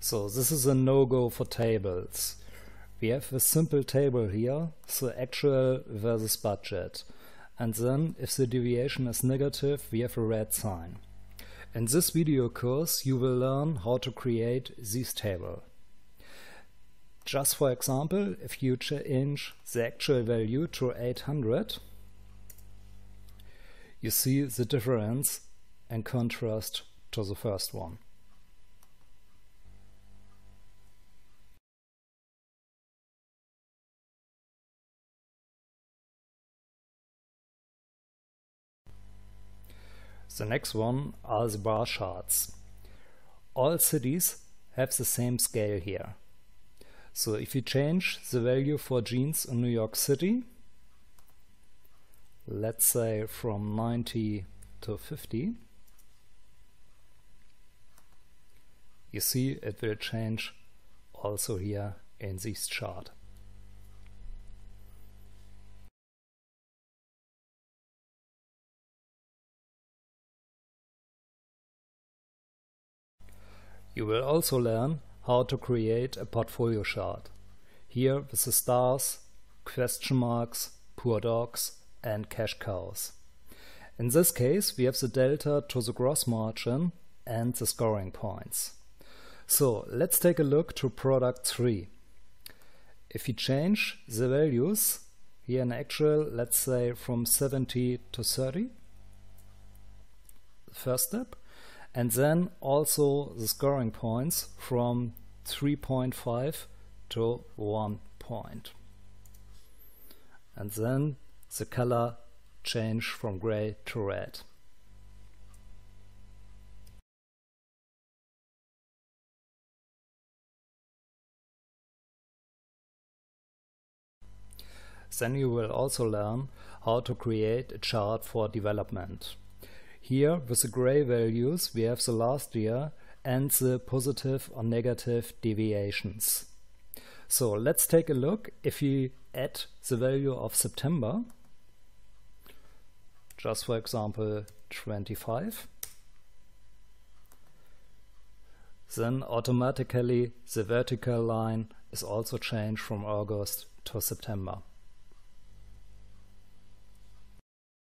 So this is a no-go for tables. We have a simple table here, so actual versus budget. And then if the deviation is negative, we have a red sign. In this video course, you will learn how to create this table. Just for example, if you change the actual value to 800, you see the difference in contrast to the first one. The next one are the bar charts. All cities have the same scale here. So if you change the value for jeans in New York City, let's say from 90 to 50, you see it will change also here in this chart. You will also learn how to create a portfolio chart. Here with the stars, question marks, poor dogs and cash cows. In this case we have the delta to the gross margin and the scoring points. So let's take a look to product 3. If you change the values here in actual, let's say from 70 to 30, the first step, and then also the scoring points from 3.5 to 1 point. And then the color change from gray to red. Then you will also learn how to create a chart for development. Here with the gray values we have the last year and the positive or negative deviations. So let's take a look if we add the value of September, just for example 25, then automatically the vertical line is also changed from August to September.